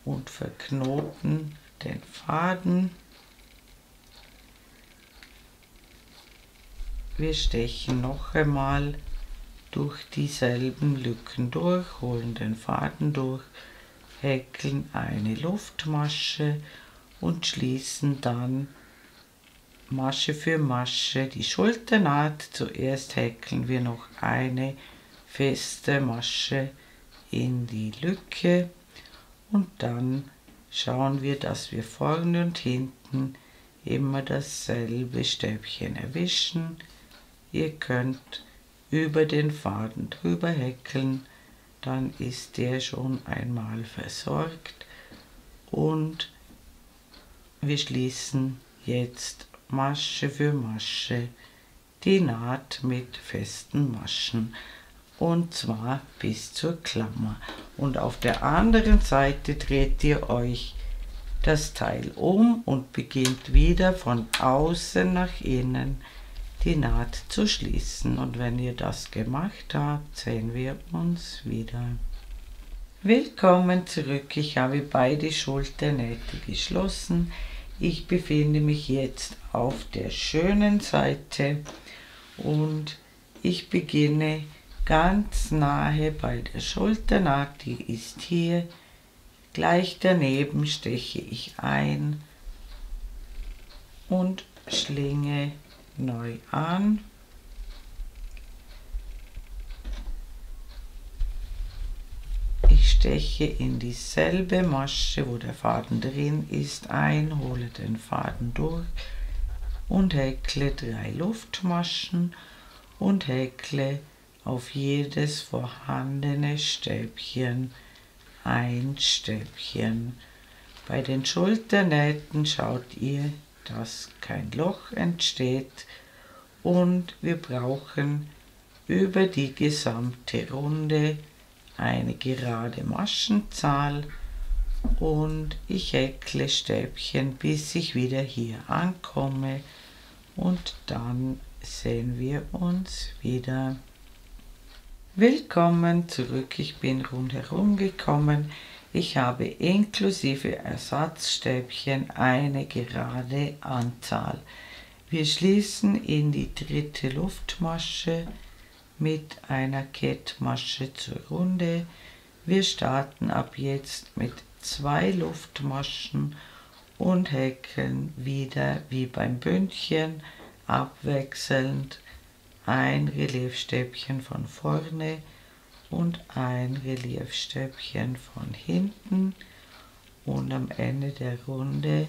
und verknoten den Faden. Wir stechen noch einmal durch dieselben Lücken durch, holen den Faden durch, häkeln eine Luftmasche und schließen dann Masche für Masche die Schulternaht. Zuerst häkeln wir noch eine feste Masche in die Lücke und dann schauen wir, dass wir vorne und hinten immer dasselbe Stäbchen erwischen. Ihr könnt über den Faden drüber häkeln, dann ist der schon einmal versorgt und wir schließen jetzt Masche für Masche die Naht mit festen Maschen und zwar bis zur Klammer. Und auf der anderen Seite dreht ihr euch das Teil um und beginnt wieder von außen nach innen die Naht zu schließen. Und wenn ihr das gemacht habt, sehen wir uns wieder. Willkommen zurück. Ich habe beide Schulternähte geschlossen. Ich befinde mich jetzt auf der schönen Seite und ich beginne ganz nahe bei der Schulternaht, die ist hier. Gleich daneben steche ich ein und schlinge neu an. Ich steche in dieselbe Masche, wo der Faden drin ist, ein, hole den Faden durch und häkle 3 Luftmaschen und häkle auf jedes vorhandene Stäbchen ein Stäbchen. Bei den Schulternähten schaut ihr, dass kein Loch entsteht und wir brauchen über die gesamte Runde eine gerade Maschenzahl und ich häkle Stäbchen, bis ich wieder hier ankomme und dann sehen wir uns wieder. Willkommen zurück, ich bin rundherum gekommen. Ich habe inklusive Ersatzstäbchen eine gerade Anzahl. Wir schließen in die 3. Luftmasche mit einer Kettmasche zur Runde. Wir starten ab jetzt mit 2 Luftmaschen und häkeln wieder wie beim Bündchen abwechselnd ein Reliefstäbchen von vorne und ein Reliefstäbchen von hinten und am Ende der Runde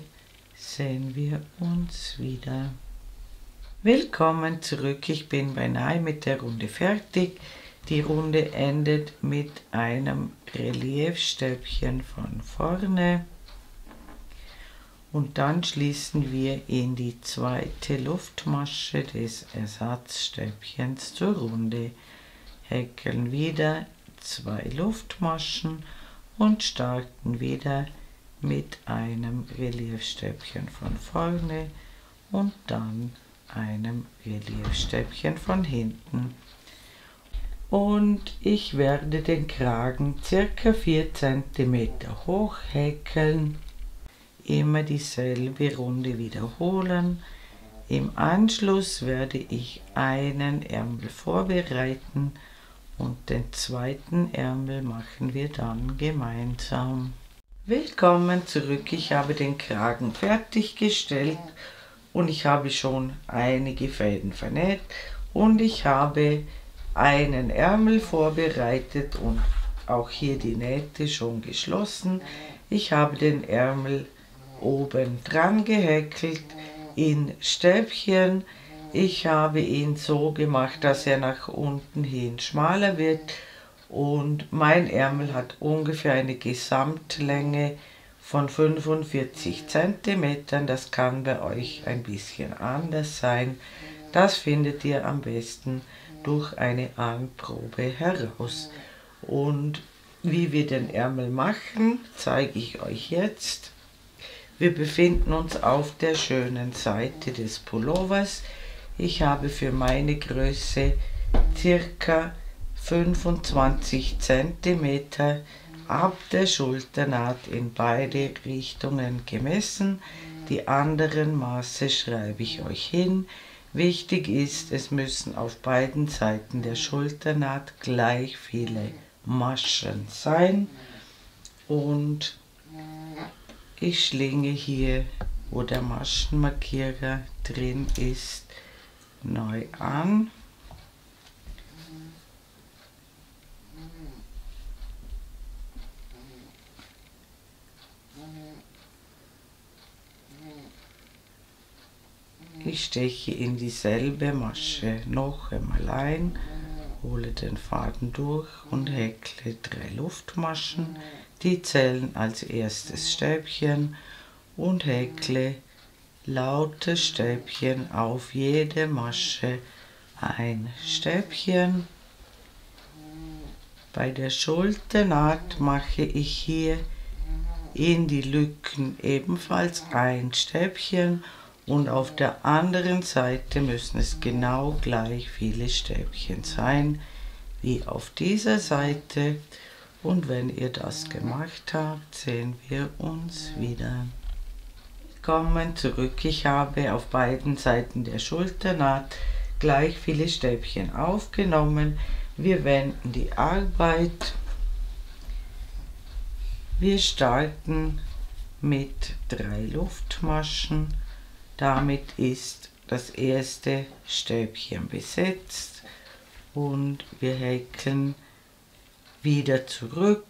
sehen wir uns wieder. Willkommen zurück, ich bin beinahe mit der Runde fertig. Die Runde endet mit einem Reliefstäbchen von vorne und dann schließen wir in die 2. Luftmasche des Ersatzstäbchens zur Runde, häkeln wieder 2 Luftmaschen und starten wieder mit einem Reliefstäbchen von vorne und dann einem Reliefstäbchen von hinten. Und ich werde den Kragen ca. 4 cm hoch häkeln, immer dieselbe Runde wiederholen. Im Anschluss werde ich einen Ärmel vorbereiten und den zweiten Ärmel machen wir dann gemeinsam. Willkommen zurück, ich habe den Kragen fertiggestellt und ich habe schon einige Fäden vernäht und ich habe einen Ärmel vorbereitet und auch hier die Nähte schon geschlossen. Ich habe den Ärmel oben dran gehäkelt in Stäbchen. Ich habe ihn so gemacht, dass er nach unten hin schmaler wird und mein Ärmel hat ungefähr eine Gesamtlänge von 45 cm. Das kann bei euch ein bisschen anders sein. Das findet ihr am besten durch eine Anprobe heraus. Und wie wir den Ärmel machen, zeige ich euch jetzt. Wir befinden uns auf der schönen Seite des Pullovers. Ich habe für meine Größe circa 25 cm ab der Schulternaht in beide Richtungen gemessen. Die anderen Maße schreibe ich euch hin. Wichtig ist, es müssen auf beiden Seiten der Schulternaht gleich viele Maschen sein. Und ich schlinge hier, wo der Maschenmarkierer drin ist, neu an. Ich steche in dieselbe Masche noch einmal ein, hole den Faden durch und häkle 3 Luftmaschen. Die zählen als erstes Stäbchen und häkle lauter Stäbchen auf jede Masche ein Stäbchen. Bei der Schulternaht mache ich hier in die Lücken ebenfalls ein Stäbchen und auf der anderen Seite müssen es genau gleich viele Stäbchen sein wie auf dieser Seite. Und wenn ihr das gemacht habt, sehen wir uns wieder. Willkommen zurück. Ich habe auf beiden Seiten der Schulternaht gleich viele Stäbchen aufgenommen. Wir wenden die Arbeit. Wir starten mit 3 Luftmaschen. Damit ist das erste Stäbchen besetzt und wir häkeln wieder zurück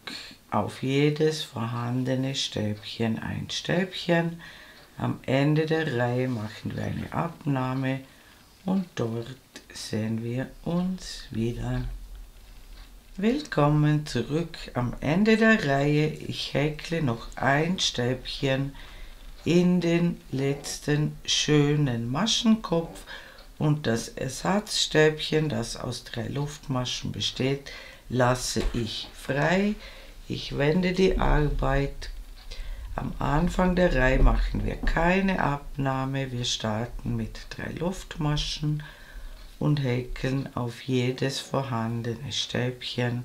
auf jedes vorhandene Stäbchen ein Stäbchen. Am Ende der Reihe machen wir eine Abnahme und dort sehen wir uns wieder. Willkommen zurück am Ende der Reihe. Ich häkle noch ein Stäbchen in den letzten schönen Maschenkopf und das Ersatzstäbchen, das aus 3 Luftmaschen besteht, lasse ich frei. Ich wende die Arbeit. Am Anfang der Reihe machen wir keine Abnahme. Wir starten mit 3 Luftmaschen und häkeln auf jedes vorhandene Stäbchen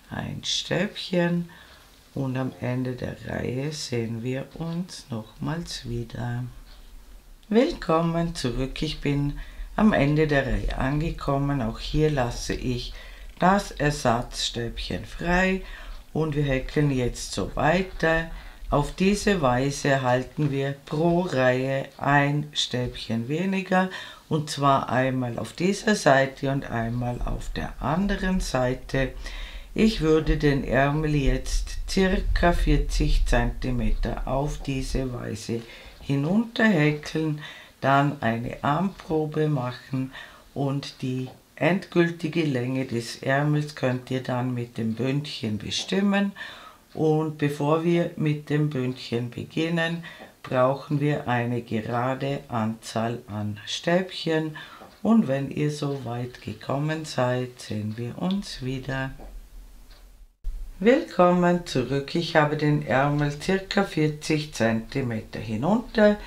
ein Stäbchen. Und am Ende der Reihe sehen wir uns nochmals wieder. Willkommen zurück. Ich bin am Ende der Reihe angekommen. Auch hier lasse ich das Ersatzstäbchen frei und wir häkeln jetzt so weiter. Auf diese Weise erhalten wir pro Reihe ein Stäbchen weniger, und zwar einmal auf dieser Seite und einmal auf der anderen Seite. Ich würde den Ärmel jetzt circa 40 cm auf diese Weise hinunter häkeln, dann eine Armprobe machen und die endgültige Länge des Ärmels könnt ihr dann mit dem Bündchen bestimmen. Und bevor wir mit dem Bündchen beginnen, brauchen wir eine gerade Anzahl an Stäbchen. Und wenn ihr so weit gekommen seid, sehen wir uns wieder. Willkommen zurück. Ich habe den Ärmel ca. 40 cm hinunter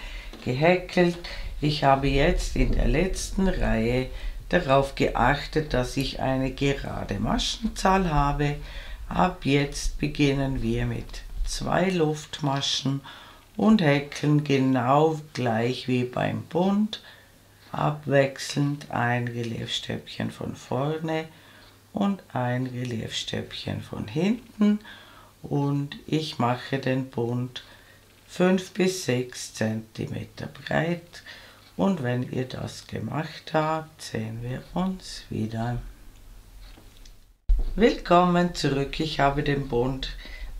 gehäkelt. Ich habe jetzt in der letzten Reihe darauf geachtet, dass ich eine gerade Maschenzahl habe. Ab jetzt beginnen wir mit 2 Luftmaschen und häkeln genau gleich wie beim Bund, abwechselnd ein Reliefstäbchen von vorne und ein Reliefstäbchen von hinten, und ich mache den Bund 5 bis 6 cm breit, und wenn ihr das gemacht habt, sehen wir uns wieder. Willkommen zurück. Ich habe den Bund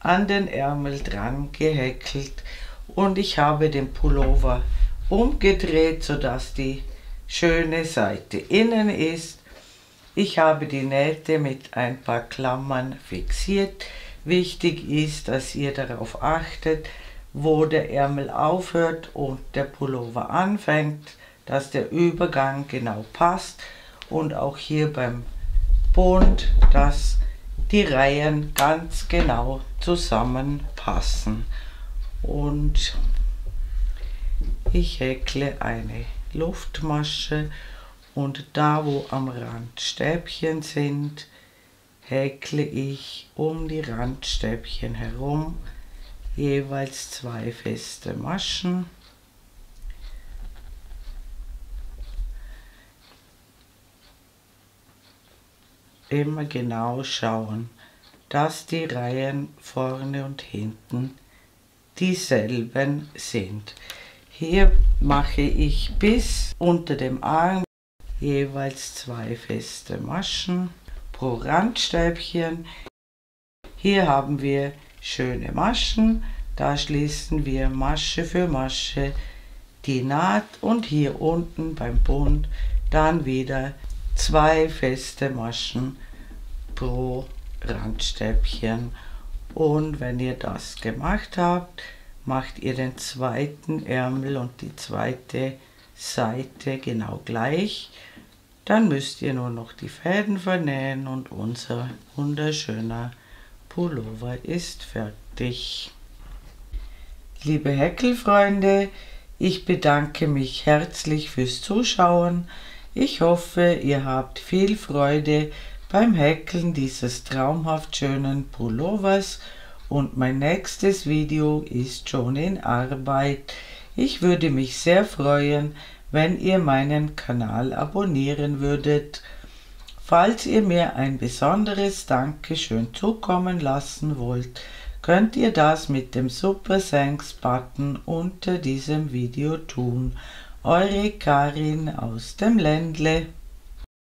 an den Ärmel dran gehäkelt und ich habe den Pullover umgedreht, sodass die schöne Seite innen ist. Ich habe die Nähte mit ein paar Klammern fixiert. Wichtig ist, dass ihr darauf achtet, wo der Ärmel aufhört und der Pullover anfängt, dass der Übergang genau passt und auch hier beim Bund, dass die Reihen ganz genau zusammenpassen. Und ich häkle eine Luftmasche und da, wo am Rand Stäbchen sind, häkle ich um die Randstäbchen herum jeweils 2 feste Maschen. Immer genau schauen, dass die Reihen vorne und hinten dieselben sind. Hier mache ich bis unter dem Arm jeweils 2 feste Maschen pro Randstäbchen. Hier haben wir schöne Maschen, da schließen wir Masche für Masche die Naht und hier unten beim Bund dann wieder 2 feste Maschen pro Randstäbchen. Und wenn ihr das gemacht habt, macht ihr den zweiten Ärmel und die zweite Seite genau gleich. Dann müsst ihr nur noch die Fäden vernähen und unser wunderschöner Pullover ist fertig. Liebe Häkelfreunde, ich bedanke mich herzlich fürs Zuschauen. Ich hoffe, ihr habt viel Freude beim Häkeln dieses traumhaft schönen Pullovers und mein nächstes Video ist schon in Arbeit. Ich würde mich sehr freuen, wenn ihr meinen Kanal abonnieren würdet. Falls ihr mir ein besonderes Dankeschön zukommen lassen wollt, könnt ihr das mit dem Super Thanks Button unter diesem Video tun. Eure Karin aus dem Ländle.